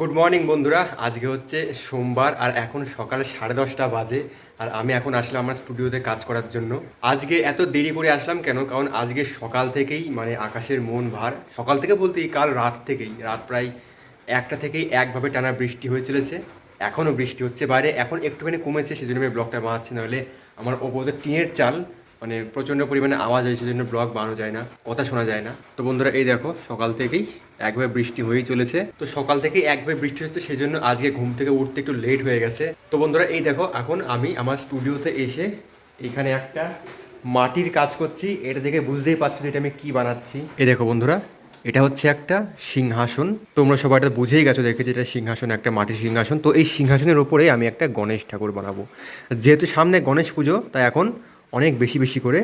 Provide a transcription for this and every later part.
Good morning বন্ধুরা। আজকে হচ্ছে সোমবার আর এখন সকাল 10:30 বাজে। আর আমি এখন আসলাম আমার স্টুডিওতে কাজ করার জন্য। আজকে এত দেরি করে আসলাম কেন, কারণ আজকে সকাল থেকেই মানে আকাশের মন ভার। সকাল থেকে বলতে কাল রাত থেকেই, রাত প্রায় 1টা থেকেই একভাবে টানা বৃষ্টি হয়ে চলেছে। এখনও বৃষ্টি হচ্ছে বাইরে, এখন একটুখানি কমেছে, সেজন্য আমি ব্লগটা বানাচ্ছি। নাহলে আমার ওপরে টিনের চাল, মানে প্রচণ্ড পরিমাণে আওয়াজ হয়, সেজন্য ব্লগ বানানো যায় না, কথা শোনা যায় না। তো বন্ধুরা এই দেখো সকাল থেকেই একবার বৃষ্টি হয়েই চলেছে। তো সকাল থেকেই একবার বৃষ্টি হচ্ছে, সেই জন্য আজকে ঘুম থেকে উঠতে একটু লেট হয়ে গেছে। তো বন্ধুরা এই দেখো এখন আমি আমার স্টুডিওতে এসে এখানে একটা মাটির কাজ করছি। এটা দেখে বুঝতেই পারছো যে এটা আমি কি বানাচ্ছি। এই দেখো বন্ধুরা, এটা হচ্ছে একটা সিংহাসন। তোমরা সবাই এটা বুঝেই গেছো দেখে যে এটা সিংহাসন, একটা মাটির সিংহাসন। তো এই সিংহাসনের ওপরে আমি একটা গণেশ ঠাকুর বানাবো। যেহেতু সামনে গণেশ পুজো, তাই এখন অনেক বেশি বেশি করে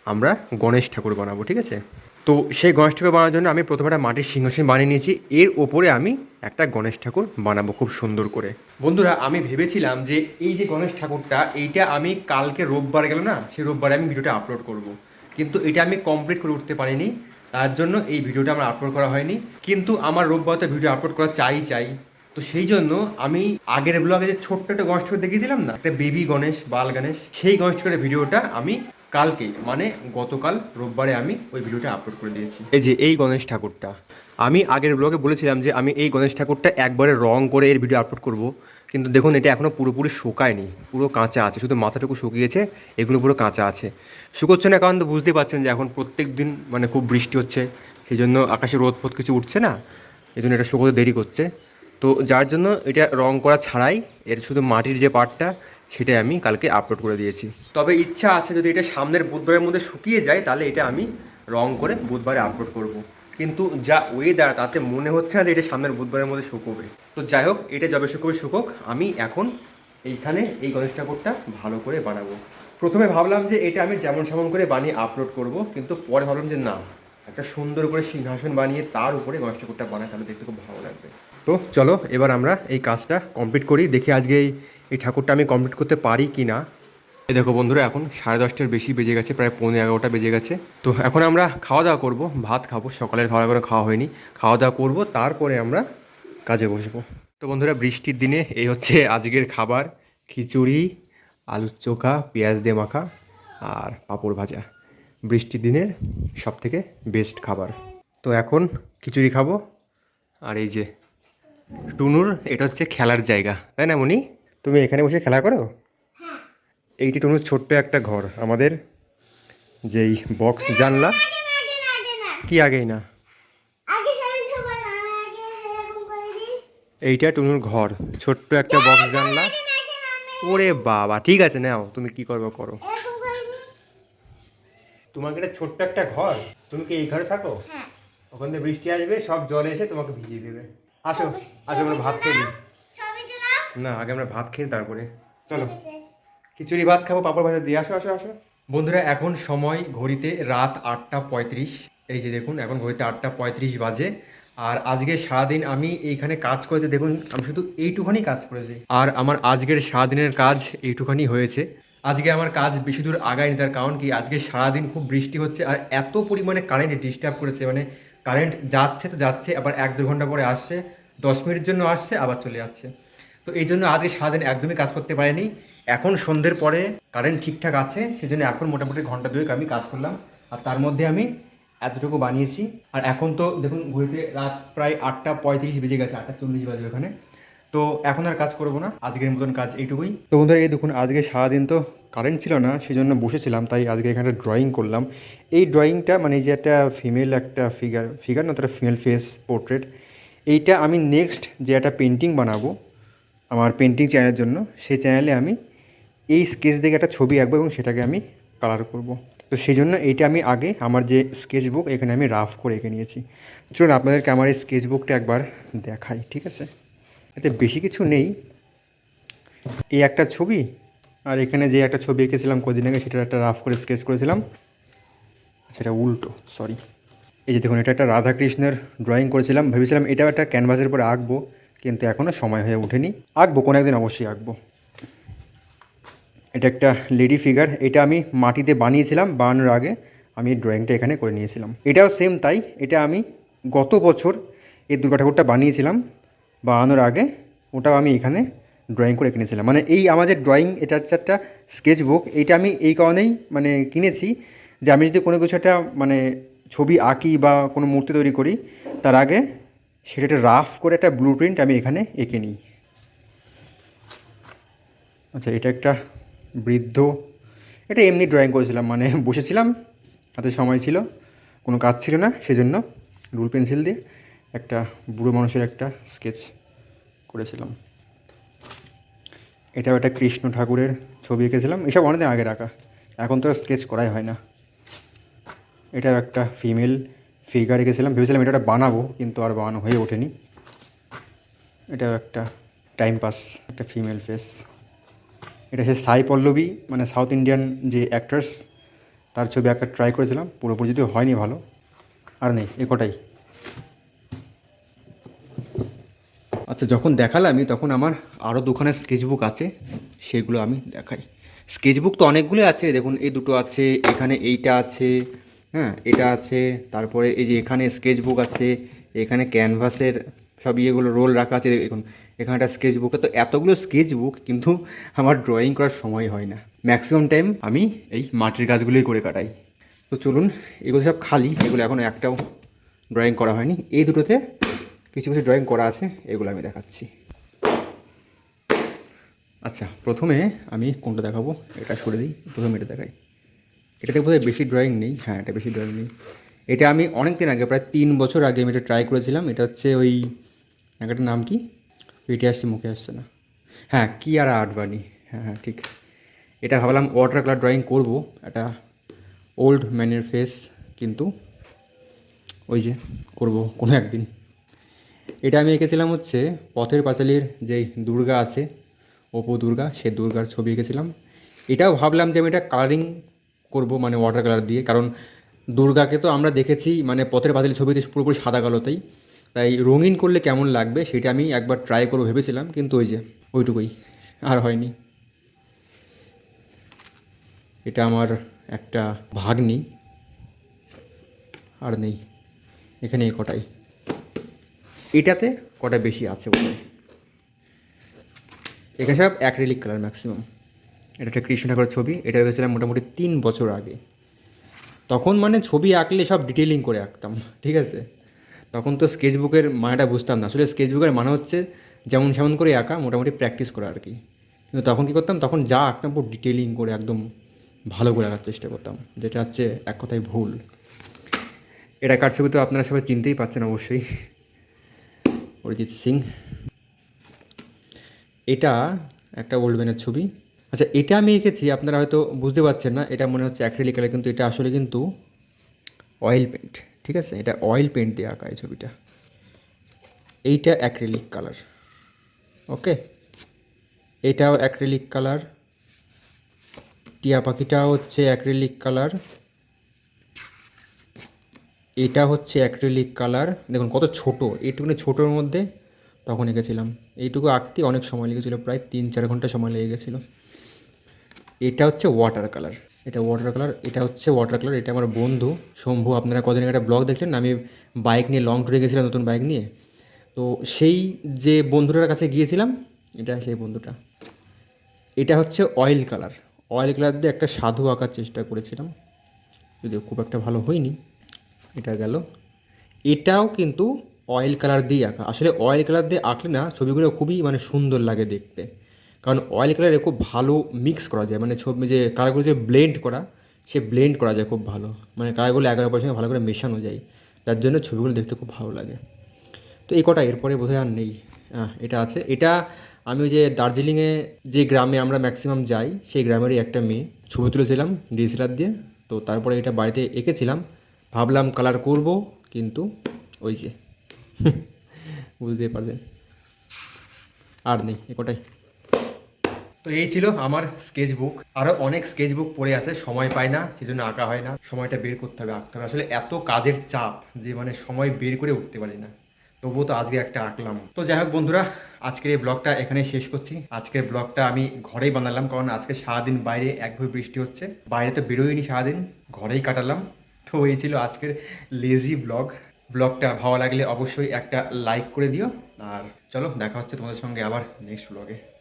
আমরা গণেশ ঠাকুর বানাবো, ঠিক আছে? তো সেই গণেশ ঠাকুর বানানোর জন্য আমি প্রথমে একটা মাটির সিংহাসন বানিয়ে নিয়েছি। এর ওপরে আমি একটা গণেশ ঠাকুর বানাবো খুব সুন্দর করে। বন্ধুরা আমি ভেবেছিলাম যে এই যে গণেশ ঠাকুরটা, এইটা আমি কালকে রোববার গেল না, সেই রোববারে আমি ভিডিওটা আপলোড করব। কিন্তু এটা আমি কমপ্লিট করে উঠতে পারিনি, তার জন্য এই ভিডিওটা আমার আপলোড করা হয়নি। কিন্তু আমার রোববারতে ভিডিও আপলোড করা চাই। তো সেই জন্য আমি আগের ব্লগে যে ছোট্ট একটা গণেশ ঠাকুর দেখিয়েছিলাম না, একটা বেবি গণেশ, বাল গণেশ, সেই গণেশ ঠাকুরের ভিডিওটা আমি কালকে মানে গতকাল রোববারে আমি ওই ভিডিওটা আপলোড করে দিয়েছি। এই যে এই গণেশ ঠাকুরটা, আমি আগের ব্লগে বলেছিলাম যে আমি এই গণেশ ঠাকুরটা একবারে রং করে এর ভিডিও আপলোড করব। কিন্তু দেখুন এটা এখনও পুরোপুরি শুকায়নি, পুরো কাঁচা আছে, শুধু মাথাটুকু শুকিয়েছে, এগুলো পুরো কাঁচা আছে। শুকোচ্ছে না কারণ তো বুঝতেই পারছেন যে এখন প্রত্যেক দিন মানে খুব বৃষ্টি হচ্ছে, সেই জন্য আকাশে রোদ ফোদ কিছু উঠছে না, এই জন্য এটা শুকোতে দেরি করছে। তো যার জন্য এটা রং করা ছাড়াই এর শুধু মাটির যে পার্টটা, সেটাই আমি কালকে আপলোড করে দিয়েছি। তবে ইচ্ছা আছে যদি এটা সামনের বুধবারের মধ্যে শুকিয়ে যায়, তাহলে এটা আমি রং করে বুধবারে আপলোড করব। কিন্তু যা ওয়েদার, তাতে মনে হচ্ছে না যে এটা সামনের বুধবারের মধ্যে শুকোবে। তো যাই হোক, এটা যবে শুকোবে শুকোক, আমি এখন এইখানে এই গণেশ ঠাকুরটা ভালো করে বানাবো। প্রথমে ভাবলাম যে এটা আমি যেমন সেমন করে বানিয়ে আপলোড করব, কিন্তু পরে ভাবলাম যে না, একটা সুন্দর করে সিংহাসন বানিয়ে তার উপরে গণেশ ঠাকুরটা বানায়, তাহলে দেখতে খুব ভালো লাগবে। তো চলো এবার আমরা এই কাজটা কমপ্লিট করি, দেখি আজকে এই ঠাকুরটা আমি কমপ্লিট করতে পারি কি না। এই দেখো বন্ধুরা, এখন 10:30টার বেশি বেজে গেছে, প্রায় 11:15 বেজে গেছে। তো এখন আমরা খাওয়া দাওয়া করবো, ভাত খাবো, সকালের খাওয়া করে খাওয়া হয়নি, খাওয়া দাওয়া করবো, তারপরে আমরা কাজে বসবো। তো বন্ধুরা বৃষ্টির দিনে এই হচ্ছে আজকের খাবার: খিচুড়ি, আলুর চোখা, পেঁয়াজ দিয়ে মাখা আর পাঁপড় ভাজা। বৃষ্টির দিনের সবথেকে বেস্ট খাবার। তো এখন খিচুড়ি খাবো। আর এই যে টুনুর, এটা হচ্ছে খেলার জায়গা, তাই না মনি? তুমি এখানে বসে খেলা করো। এইটি টুনুর ছোট্ট একটা ঘর, আমাদের যেই বক্স জানলা। কি আগেই না, এইটা টুনুর ঘর, ছোট্ট একটা বক্স জানলা। ওরে বাবা, ঠিক আছে নাও, তুমি কি করবে করো। তোমার এটা ছোট্ট একটা ঘর, তুমি কি এই ঘরে থাকো? ওখান থেকে বৃষ্টি আসবে, সব জল এসে তোমাকে ভিজিয়ে দেবে। আসো, আজ আমরা ভাত খেয়ে নিই। না, আগে আমরা ভাত খেয়ে তারপরে চলো খিচুড়ি ভাত খাবো, পাপড় ভাজা দিয়ে। আসো আসো আসো বন্ধুরা, এখন সময় ঘড়িতে রাত 8টা 35। এই যে দেখুন এখন ঘড়িতে 8টা 35 বাজে। আর আজকে সারাদিন আমি এইখানে কাজ করেছি, দেখুন আমি শুধু এইটুখানি কাজ করেছি। আর আমার আজকের সারাদিনের কাজ এইটুখানি হয়েছে। আজকে আমার কাজ বেশি দূর আগায়নি, তার কারণ কি আজকে সারাদিন খুব বৃষ্টি হচ্ছে, আর এত পরিমাণে কারেন্ট ডিস্টার্ব করেছে, মানে কারেন্ট যাচ্ছে তো যাচ্ছে, আবার 1-2 ঘন্টা পরে আসছে, 10 মিনিটের জন্য আসছে, আবার চলে যাচ্ছে। তো এই জন্য আজকে সারাদিন একদমই কাজ করতে পারিনি। এখন সন্ধ্যের পরে কারেন্ট ঠিকঠাক আছে, সেই জন্য এখন মোটামুটি ঘন্টা দুয়েক আমি কাজ করলাম, আর তার মধ্যে আমি এতটুকু বানিয়েছি। আর এখন তো দেখুন ঘড়িতে রাত প্রায় 8টা 35 বেজে গেছে, 8টা 40 বাজে ওখানে। তো এখন আর কাজ করবো না, আজকের মতন কাজ এইটুকুই। তো বন্ধুরা এই দেখুন, আজকে সারাদিন তো কারেন্ট ছিল না, সেই জন্য বসেছিলাম, তাই আজকে এখানে ড্রয়িং করলাম। এই ড্রয়িংটা মানে যে একটা ফিমেল একটা ফিগার না, তার ফিমেল ফেস পোর্ট্রেট, এইটা আমি নেক্সট যে একটা পেন্টিং বানাবো আমার পেন্টিং চ্যানেলের জন্য, সেই চ্যানেলে আমি এই স্কেচ দেখে একটা ছবি আঁকবো এবং সেটাকে আমি কালার করব। তো সেই জন্য এইটা আমি আগে আমার যে স্কেচ বুক, এখানে আমি রাফ করে এঁকে নিয়েছি। চলুন আপনাদেরকে আমার এই স্কেচ বুকটা একবার দেখাই, ঠিক আছে? এতে বেশি কিছু নেই, এই একটা ছবি, আর এখানে যে একটা ছবি এঁকেছিলাম কদিন আগে, সেটা একটা রাফ করে স্কেচ করেছিলাম, সেটা উল্টো, সরি। এই যে দেখুন, এটা একটা রাধাকৃষ্ণের ড্রয়িং করেছিলাম, ভেবেছিলাম এটাও একটা ক্যানভাসের উপরে আঁকবো, কিন্তু এখনও সময় হয়ে ওঠেনি। আঁকবো, কোনো একদিন অবশ্যই আঁকবো। এটা একটা লেডি ফিগার, এটা আমি মাটিতে বানিয়েছিলাম, বানানোর আগে আমি এই ড্রয়িংটা এখানে করে নিয়েছিলাম। এটাও সেম তাই, এটা আমি গত বছর এই দুর্গা ঠাকুরটা বানিয়েছিলাম, বানানোর আগে ওটাও আমি এখানে ড্রয়িং করে কিনেছিলাম। মানে এই আমাদের ড্রয়িং, এটা হচ্ছে একটা স্কেচ বুক। এইটা আমি এই কারণেই মানে কিনেছি যে আমি যদি কোনো কিছু একটা মানে ছবি আঁকি বা কোনো মূর্তি তৈরি করি, তার আগে সেটা একটা রাফ করে একটা ব্লু প্রিন্ট আমি এখানে এঁকে নিই। আচ্ছা, এটা একটা বৃদ্ধ, এটা এমনি ড্রয়িং করেছিলাম, মানে বসেছিলাম, হাতে সময় ছিল, কোনো কাজ ছিল না, সেজন্য রুল পেন্সিল দিয়ে একটা বুড়ো মানুষের একটা স্কেচ করেছিলাম। এটাও একটা কৃষ্ণ ঠাকুরের ছবি এঁকেছিলাম। এসব অনেকদিন আগে রাখা, এখন তো স্কেচ করাই হয় না। এটাও একটা ফিমেল ফিগার এঁকেছিলাম, ভেবেছিলাম এটা বানাবো, কিন্তু আর বানানো হয়ে ওঠেনি। এটাও একটা টাইম পাস, একটা ফিমেল ফেস। এটা সে সাই পল্লবী, মানে সাউথ ইন্ডিয়ান যে অ্যাক্ট্রেস, তার ছবি একটা ট্রাই করেছিলাম, পুরোপুরি যদিও হয়নি ভালো। আর নেই, এ কটাই। আচ্ছা, যখন দেখালামই তখন আমার আরও দুখানের স্কেচবুক আছে, সেগুলো আমি দেখাই। স্কেচবুক তো অনেকগুলো আছে, দেখুন এই দুটো আছে, এখানে এইটা আছে, হ্যাঁ এটা আছে, তারপরে এই যে এখানে স্কেচবুক আছে, এখানে ক্যানভাসের সব ইয়েগুলো রোল রাখা আছে, দেখুন এখানে একটা স্কেচবুকে। তো এতগুলো স্কেচবুক, কিন্তু আমার ড্রয়িং করার সময় হয় না। ম্যাক্সিমাম টাইম আমি এই মাটির গাছগুলোই করে কাটাই। তো চলুন, এগুলো সব খালি, এগুলো এখনও একটাও ড্রয়িং করা হয়নি। এই দুটোতে কিছু কিছু ড্রয়িং করা আছে, এগুলো আমি দেখাচ্ছি। আচ্ছা, প্রথমে আমি কোনটা দেখাবো, এটা সরে দিই, প্রথমে এটা দেখাই। এটাতে বোধহয় বেশি ড্রয়িং নেই, হ্যাঁ এটা বেশি ড্রয়িং নেই। এটা আমি অনেক দিন আগে, প্রায় 3 বছর আগে আমি এটা ট্রাই করেছিলাম। এটা হচ্ছে ওই একটা নাম কি, এটা আসছে মুখে আসছে না, হ্যাঁ কিয়ারা আডবাণী, হ্যাঁ হ্যাঁ ঠিক। এটা ভাবলাম ওয়াটার কালার ড্রয়িং করব, একটা ওল্ড ম্যানের ফেস, কিন্তু ওই যে করব কোনো একদিন। এটা আমি এঁকেছিলাম হচ্ছে পথের পাঁচালীর যেই দুর্গা আছে, অপু দুর্গা, সে দুর্গার ছবি এঁকেছিলাম। এটাও ভাবলাম যে আমি এটা কালারিং করব, মানে ওয়াটার কালার দিয়ে, কারণ দুর্গাকে তো আমরা দেখেছি মানে পথের পাঁচালী ছবিতে পুরোপুরি সাদা কালোতেই, তাই রঙিন করলে কেমন লাগবে সেটা আমি একবার ট্রাই করবো ভেবেছিলাম, কিন্তু ওই যে ওইটুকুই, আর হয়নি। এটা আমার একটা ভাগ্নি, আর নেই, এখানে এই কটাই। এটাতে কটা বেশি আছে বোধহয়। এখানে সব অ্যাক্রিলিক কালার ম্যাক্সিমাম। এটা একটা কৃষ্ণ ঠাকুরের ছবি, এটা হয়েছিলাম মোটামুটি 3 বছর আগে। তখন মানে ছবি আঁকলে সব ডিটেলিং করে আঁকতাম, ঠিক আছে। তখন তো স্কেচবুকের মানেটা বুঝতাম না, আসলে স্কেচবুকের মানে হচ্ছে যেমন সেমন করে আঁকা, মোটামুটি প্র্যাকটিস করা আর কি। কিন্তু তখন কী করতাম, তখন যা আঁকতাম পুরো ডিটেলিং করে একদম ভালো করে আঁকার চেষ্টা করতাম, যেটা হচ্ছে এক কথায় ভুল। এটা কার ছবি তো আপনারা সবাই চিনতেই পারছেন অবশ্যই, অরিজিৎ সিং। এটা একটা ওল্ড ম্যানের ছবি। আচ্ছা, এটা আমি এঁকেছি, আপনারা হয়তো বুঝতে পারছেন না, এটা মনে হচ্ছে অ্যাক্রিলিক কালার, কিন্তু এটা আসলে কিন্তু অয়েল পেন্ট, ঠিক আছে। এটা অয়েল পেন্ট দিয়ে আঁকা এই ছবিটা। এইটা অ্যাক্রিলিক কালার, ওকে। এটাও অ্যাক্রিলিক কালার, টিয়া পাখিটাও হচ্ছে অ্যাক্রিলিক কালার, এটা হচ্ছে অ্যাক্রিলিক কালার। দেখুন কত ছোট, এইটুকুনি ছোটোর মধ্যে তখন এঁকেছিলাম। এইটুকু আঁকতে অনেক সময় লেগেছিলো, প্রায় 3-4 ঘন্টা সময় লেগে গেছিলো। এটা হচ্ছে ওয়াটার কালার, এটা ওয়াটার কালার, এটা হচ্ছে ওয়াটার কালার। এটা আমার বন্ধু শম্ভু, আপনারা কদিন একটা ব্লগ দেখলেন, আমি বাইক নিয়ে লং ট্যুরে গেছিলাম, নতুন বাইক নিয়ে। তো সেই যে বন্ধুটার কাছে গিয়েছিলাম, এটা সেই বন্ধুটা। এটা হচ্ছে অয়েল কালার, অয়েল কালার দিয়ে একটা সাধু আঁকার চেষ্টা করেছিলাম, যদিও খুব একটা ভালো হয়নি। এটা গেল। এটাও কিন্তু অয়েল কালার দিয়ে আঁকা। আসলে অয়েল কালার দিয়ে আঁকলে না ছবিগুলো খুবই মানে সুন্দর লাগে দেখতে, কারণ অয়েল কালারে খুব ভালো মিক্স করা যায়, মানে ছবি যে কালারগুলো যে ব্লেন্ড করা, সে ব্লেন্ড করা যায় খুব ভালো, মানে কালারগুলো একে অপরের সঙ্গে ভালো করে মেশানো যায়, তার জন্য ছবিগুলো দেখতে খুব ভালো লাগে। তো এই কটা, এরপরে বোধহয় আর নেই। এটা আছে। এটা আমি ওই যে দার্জিলিংয়ে যে গ্রামে আমরা ম্যাক্সিমাম যাই, সেই গ্রামেরই একটা মেয়ে ছবি তুলেছিলাম ডিএসএলআর দিয়ে। তো তারপরে এটা বাড়িতে এঁকেছিলাম, ভাবলাম কালার করব, কিন্তু ওই যে বুঝতেই পারবেন, আর নেই, এ কটাই। তো এই ছিল আমার স্কেচ বুক। আরও অনেক স্কেচ বুক পড়ে আছে, সময় পাই না, সেই জন্য আঁকা হয় না। সময়টা বের করতে হবে, আঁকতে হবে। আসলে এত কাজের চাপ যে মানে সময় বের করে উঠতে পারি না, তবুও তো আজকে একটা আঁকলাম। তো যাই হোক বন্ধুরা, আজকের এই ব্লগটা এখানেই শেষ করছি। আজকের ব্লগটা আমি ঘরেই বানালাম, কারণ আজকে সারাদিন বাইরে একভাবে বৃষ্টি হচ্ছে, বাইরে তো বেরোয়নি সারাদিন, ঘরেই কাটালাম। তো এই ছিল আজকের লেজি ব্লগ। ব্লগটা ভালো লাগলে অবশ্যই একটা লাইক করে দিও। আর চলো দেখা হচ্ছে তোমাদের সঙ্গে আবার নেক্সট ব্লগে।